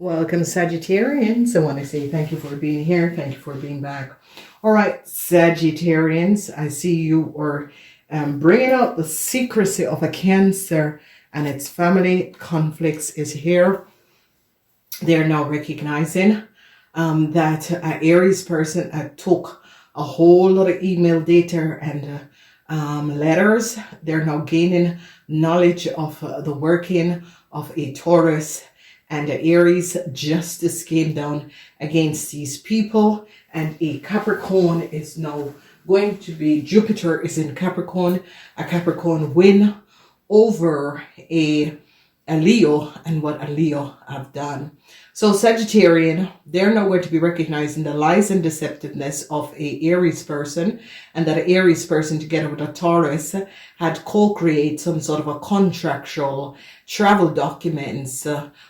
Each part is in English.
Welcome, Sagittarians. I want to say thank you for being here. Thank you for being back. All right, Sagittarians, I see you are bringing out the secrecy of a Cancer and its family conflicts is here. They're now recognizing that an Aries person took a whole lot of email data and letters. They're now gaining knowledge of the working of a Taurus and the Aries. Justice came down against these people, and a Capricorn is now going to be, Jupiter is in Capricorn, a Capricorn win over a Leo and what a Leo have done. So Sagittarian, they're now going to be recognizing the lies and deceptiveness of a Aries person, and that Aries person together with a Taurus had co-created some sort of a contractual travel documents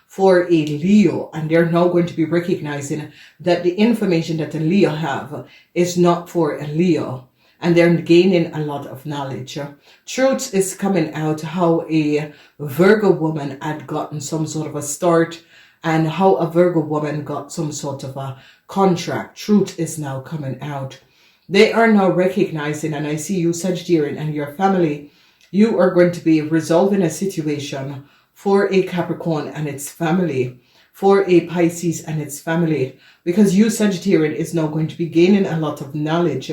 for a Leo, and they're now going to be recognizing that the information that a Leo have is not for a Leo, and they're gaining a lot of knowledge. Truth is coming out how a Virgo woman had gotten some sort of a start and how a Virgo woman got some sort of a contract. Truth is now coming out. They are now recognizing, and I see you, Sagittarian, and your family, you are going to be resolving a situation for a Capricorn and its family, for a Pisces and its family, because you, Sagittarian, is now going to be gaining a lot of knowledge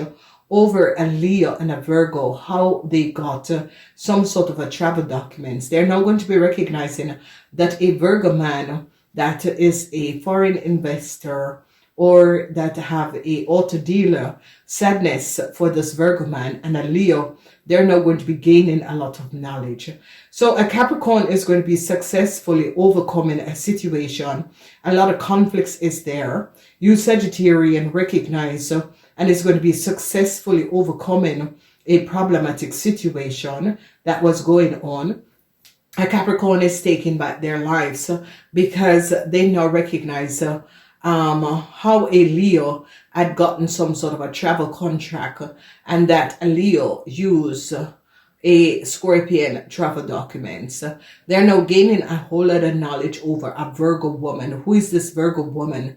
over a Leo and a Virgo, how they got some sort of a travel documents. They're now going to be recognizing that a Virgo man that is a foreign investor or that have a auto dealer sadness for this Virgo man and a Leo, they're now going to be gaining a lot of knowledge. So a Capricorn is going to be successfully overcoming a situation. A lot of conflicts is there. You, Sagittarian, recognize and is going to be successfully overcoming a problematic situation that was going on. A Capricorn is taking back their lives because they now recognize how a Leo had gotten some sort of a travel contract, and that a Leo used a Scorpion travel documents. They're now gaining a whole lot of knowledge over a Virgo woman. Who is this Virgo woman?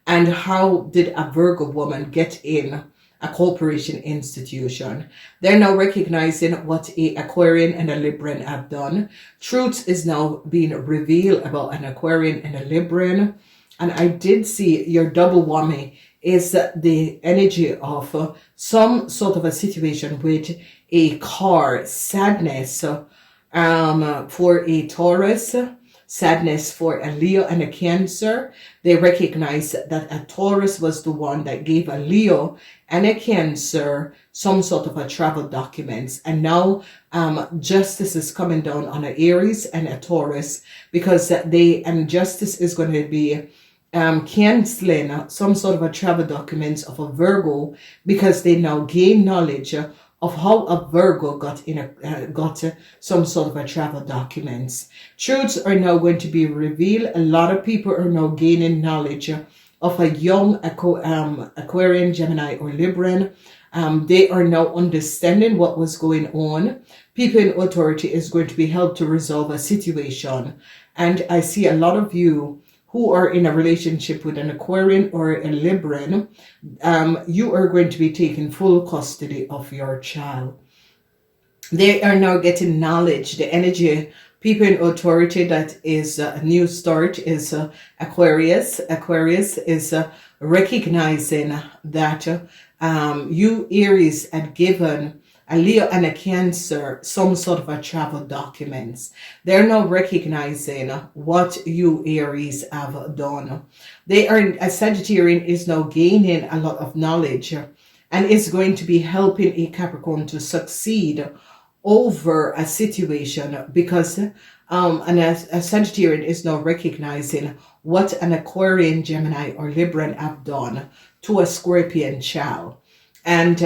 And how did a Virgo woman get in a corporation institution? They're now recognizing what a Aquarian and a Libran have done. Truth is now being revealed about an Aquarian and a Libran. And I did see your double whammy is the energy of some sort of a situation with a car, sadness for a Taurus, sadness for a Leo and a Cancer. They recognize that a Taurus was the one that gave a Leo and a Cancer some sort of a travel documents. And now justice is coming down on an Aries and a Taurus, because justice is going to be canceling some sort of a travel documents of a Virgo, because they now gain knowledge of how a Virgo got some sort of a travel documents. Truths are now going to be revealed. A lot of people are now gaining knowledge of a young Aquarian, Gemini, or Libran. They are now understanding what was going on. People in authority is going to be helped to resolve a situation. And I see a lot of you who are in a relationship with an Aquarian or a Libran, you are going to be taking full custody of your child. They are now getting knowledge. The energy, people in authority, that is a new start, is Aquarius. Aquarius is recognizing that you, Aries, had given a Leo and a Cancer some sort of a travel documents. They're now recognizing what you, Aries, have done. A Sagittarian is now gaining a lot of knowledge and is going to be helping a Capricorn to succeed over a situation, because a Sagittarian is now recognizing what an Aquarian, Gemini, or Libran have done to a Scorpion child. And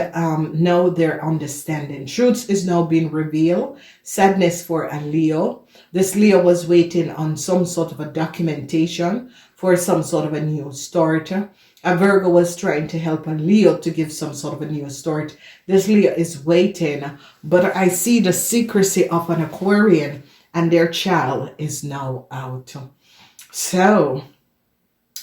now they're understanding. Truth is now being revealed. Sadness for a Leo. This Leo was waiting on some sort of a documentation for some sort of a new start. A Virgo was trying to help a Leo to give some sort of a new start. This Leo is waiting. But I see the secrecy of an Aquarian, and their child is now out. So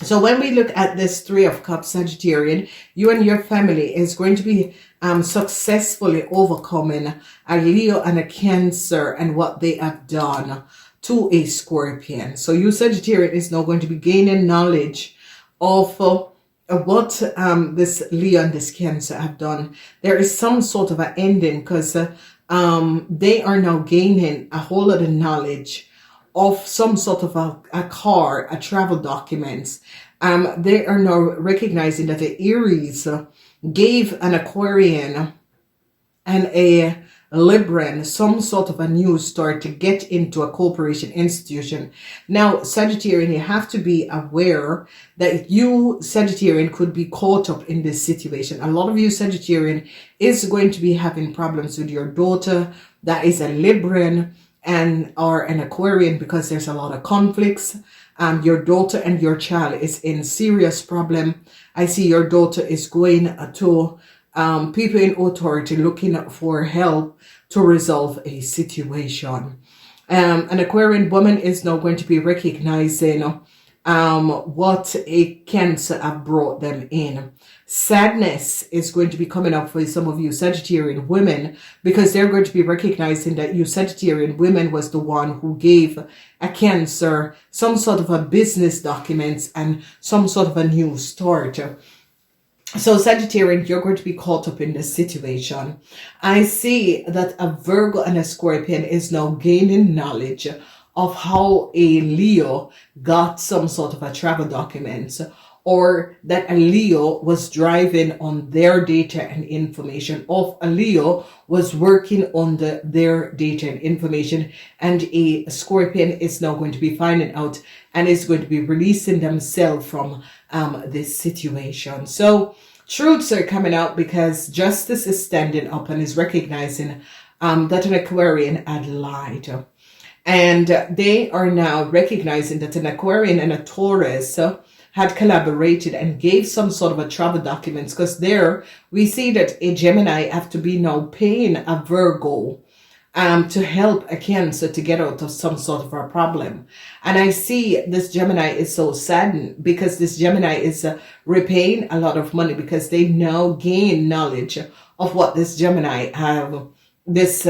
So when we look at this Three of Cups Sagittarian, you and your family is going to be successfully overcoming a Leo and a Cancer and what they have done to a Scorpion. So you Sagittarian is now going to be gaining knowledge of what this Leo and this Cancer have done. There is some sort of an ending because they are now gaining a whole lot of knowledge of some sort of a car, a travel documents. They are now recognizing that the Aries gave an Aquarian and a Libran some sort of a new start to get into a corporation institution. Now, Sagittarian, you have to be aware that you, Sagittarian, could be caught up in this situation. A lot of you, Sagittarian, is going to be having problems with your daughter that is a Libran and or an Aquarian, because there's a lot of conflicts. Your daughter and your child is in serious problem. I see your daughter is going to people in authority looking for help to resolve a situation. An Aquarian woman is now going to be recognizing what a Cancer have brought them in. Sadness is going to be coming up for some of you Sagittarian women, because they're going to be recognizing that you Sagittarian women was the one who gave a Cancer some sort of a business documents and some sort of a new start. So Sagittarian, you're going to be caught up in this situation. I see that a Virgo and a Scorpion is now gaining knowledge of how a Leo got some sort of a travel documents, or that a Leo was driving on their data and information, of a Leo was working on their data and information, and a Scorpion is now going to be finding out and is going to be releasing themselves from this situation. So truths are coming out because justice is standing up and is recognizing that an Aquarian had lied. And they are now recognizing that an Aquarian and a Taurus had collaborated and gave some sort of a travel documents, because there we see that a Gemini have to be now paying a Virgo to help a Cancer to get out of some sort of a problem. And I see this Gemini is so saddened because this Gemini is repaying a lot of money, because they now gain knowledge of what this Gemini have, this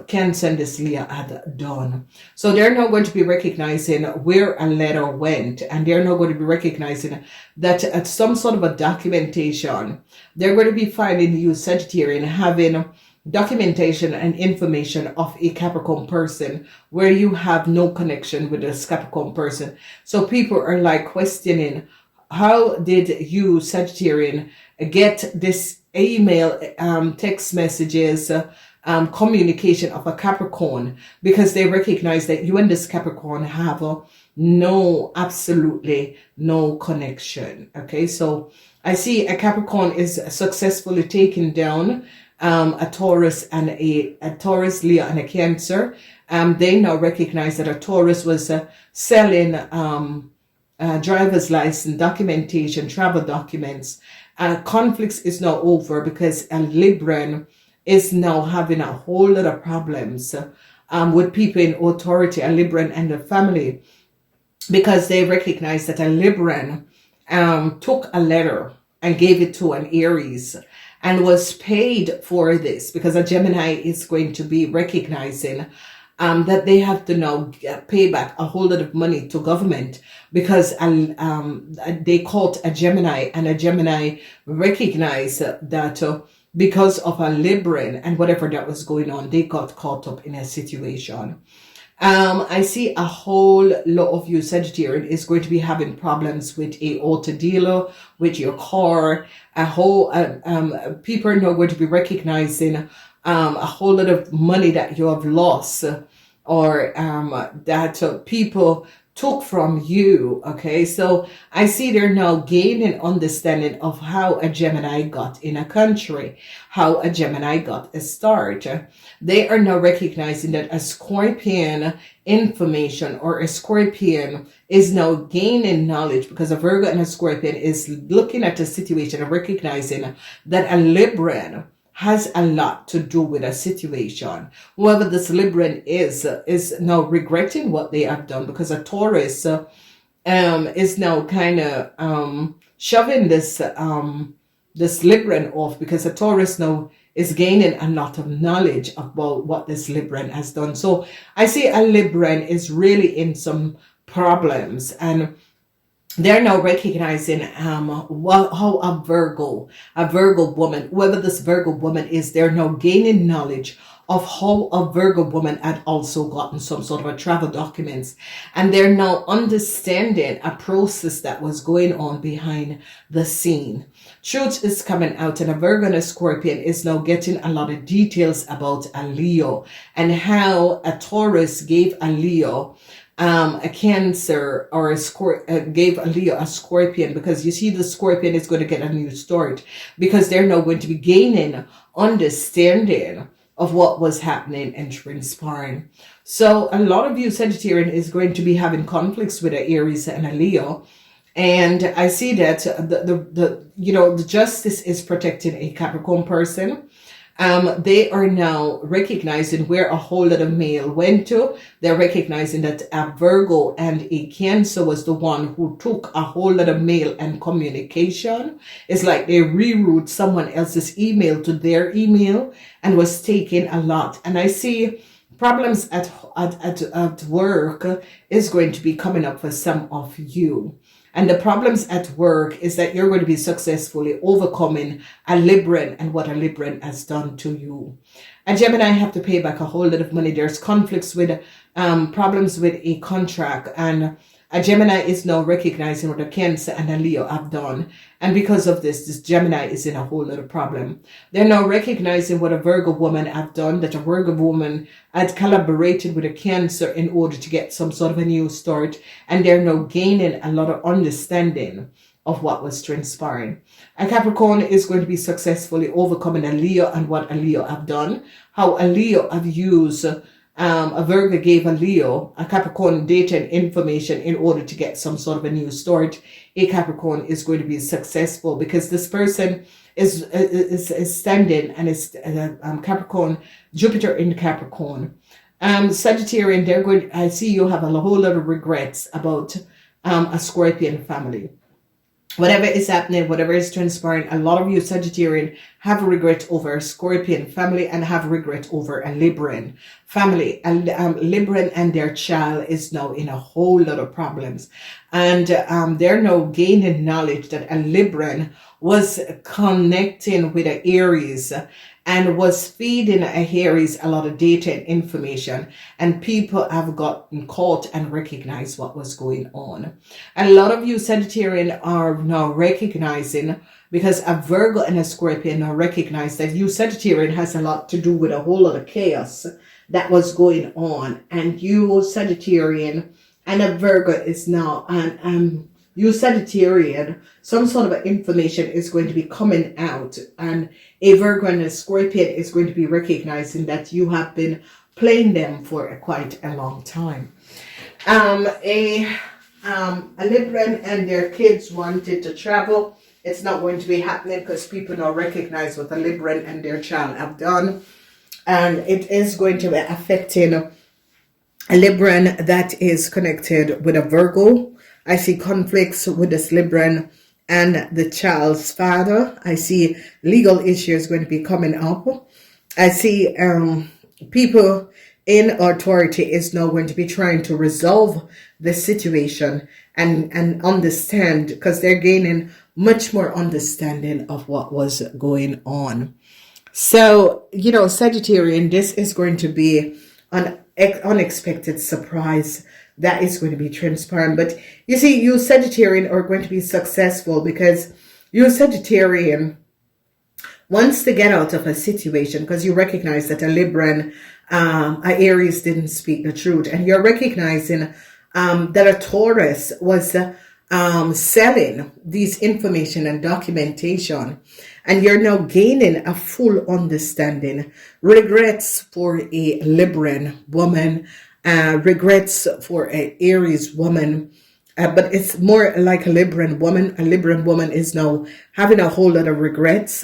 Cancer and this Leo had done. So they're now going to be recognizing where a letter went, and they're now going to be recognizing that at some sort of a documentation, they're going to be finding you Sagittarian having documentation and information of a Capricorn person where you have no connection with this Capricorn person. So people are like questioning, how did you Sagittarian get this email, text messages, communication of a Capricorn, because they recognize that you and this Capricorn have absolutely no connection. Okay, so I see a Capricorn is successfully taking down a Taurus and a Taurus, Leo, and a Cancer. They now recognize that a Taurus was selling driver's license, documentation, travel documents. Conflicts is now over because a Libran is now having a whole lot of problems with people in authority, a Libran and the family, because they recognize that a Libran took a letter and gave it to an Aries and was paid for this, because a Gemini is going to be recognizing that they have to now pay back a whole lot of money to government, because they caught a Gemini, and a Gemini recognized that because of a Libran and whatever that was going on, they got caught up in a situation. I see a whole lot of you Sagittarian is going to be having problems with a auto dealer, with your car. A whole people are now going to be recognizing a whole lot of money that you have lost, or that people took from you. Okay, so I see they're now gaining understanding of how a Gemini got in a country, how a Gemini got a start. They are now recognizing that a Scorpion information, or a Scorpion is now gaining knowledge, because a Virgo and a Scorpion is looking at a situation and recognizing that a Libran has a lot to do with a situation. Whoever this Libran is now regretting what they have done, because a Taurus is now kind of shoving this Libran off, because a Taurus now is gaining a lot of knowledge about what this Libran has done. So I see a Libran is really in some problems, and they're now recognizing how a Virgo woman, whoever this Virgo woman is, they're now gaining knowledge of how a Virgo woman had also gotten some sort of a travel documents, and they're now understanding a process that was going on behind the scene. Truth is coming out, and a Virgo and a Scorpion is now getting a lot of details about a Leo, and how a Taurus gave a Leo a Cancer, or gave a Leo a Scorpion, because you see the Scorpion is going to get a new start, because they're now going to be gaining understanding of what was happening and transpiring. So a lot of you Sagittarian is going to be having conflicts with an Aries and a Leo, and I see that the justice is protecting a Capricorn person. They are now recognizing where a whole lot of mail went to. They're recognizing that a Virgo and a Cancer was the one who took a whole lot of mail and communication. It's like they reroute someone else's email to their email and was taking a lot. And I see problems at work is going to be coming up for some of you. And the problems at work is that you're going to be successfully overcoming a Libran and what a Libran has done to you. A Gemini have to pay back a whole lot of money. There's conflicts with problems with a contract, and a Gemini is now recognizing what a Cancer and a Leo have done. And because of this Gemini is in a whole lot of problem. They're now recognizing what a Virgo woman have done, that a Virgo woman had collaborated with a Cancer in order to get some sort of a new start. And they're now gaining a lot of understanding of what was transpiring. A Capricorn is going to be successfully overcoming a Leo and what a Leo have done. How a Leo have used a Virgo gave a Leo a Capricorn data and information in order to get some sort of a new start. A Capricorn is going to be successful because this person is standing, and is Capricorn, Jupiter in Capricorn. Sagittarian, I see you have a whole lot of regrets about a Scorpion family. Whatever is happening, whatever is transpiring, a lot of you Sagittarian have a regret over a Scorpion family and have regret over a Libran family. And Libran and their child is now in a whole lot of problems. And they're now gaining knowledge that a Libran was connecting with an Aries and was feeding a Aries a lot of data and information, and people have gotten caught and recognized what was going on. A lot of you Sagittarian are now recognizing, because a Virgo and a Scorpion now recognize that you Sagittarian has a lot to do with a whole lot of chaos that was going on, and you Sagittarian and a Virgo is now, and you Sagittarian, some sort of information is going to be coming out, and a Virgo and a Scorpion is going to be recognizing that you have been playing them for quite a long time. A Libran and their kids wanted to travel. It's not going to be happening because people now recognize what a Libran and their child have done, and it is going to be affecting a Libran that is connected with a Virgo. I see conflicts with this Libran and the child's father. I see legal issues going to be coming up. I see people in authority is now going to be trying to resolve the situation and understand, because they're gaining much more understanding of what was going on. So, Sagittarian, this is going to be an unexpected surprise that is going to be transparent. But you see, you Sagittarian are going to be successful, because you Sagittarian wants to get out of a situation, because you recognize that a Libran, a Aries didn't speak the truth, and you're recognizing that a Taurus was selling these information and documentation, and you're now gaining a full understanding. Regrets for a Libran woman, regrets for an Aries woman, but it's more like a Libran woman. A Libran woman is now having a whole lot of regrets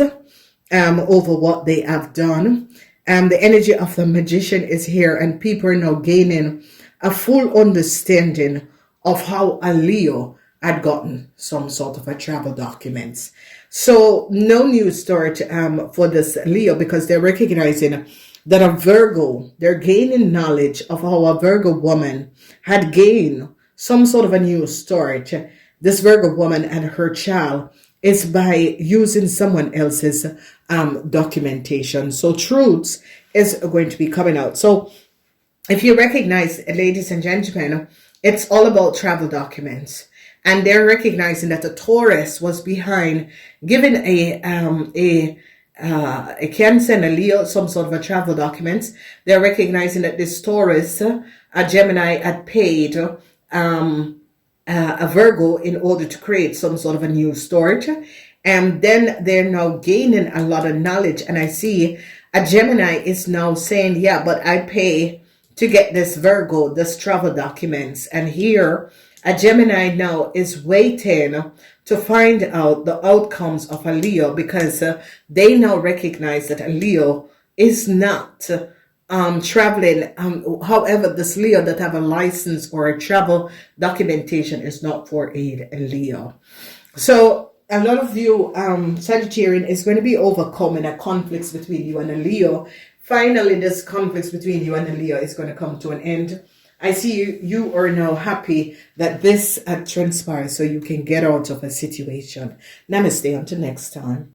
over what they have done. The energy of the Magician is here, and people are now gaining a full understanding of how a Leo had gotten some sort of a travel documents. So no news story for this Leo, because they're recognizing that a Virgo, they're gaining knowledge of how a Virgo woman had gained some sort of a news story. This Virgo woman and her child is by using someone else's documentation. So truths is going to be coming out. So if you recognize, ladies and gentlemen, it's all about travel documents. And they're recognizing that the Taurus was behind giving a Cancer and a Leo some sort of a travel documents. They're recognizing that this Taurus, a Gemini, had paid a Virgo in order to create some sort of a new storage. And then they're now gaining a lot of knowledge. And I see a Gemini is now saying, yeah, but I pay to get this Virgo, this travel documents. And here, a Gemini now is waiting to find out the outcomes of a Leo, because they now recognize that a Leo is not traveling. However, this Leo that have a license or a travel documentation is not for a Leo. So a lot of you, Sagittarian, is going to be overcoming a conflict between you and a Leo. Finally, this conflict between you and a Leo is going to come to an end. I see you are now happy that this transpires so you can get out of a situation. Namaste, until next time.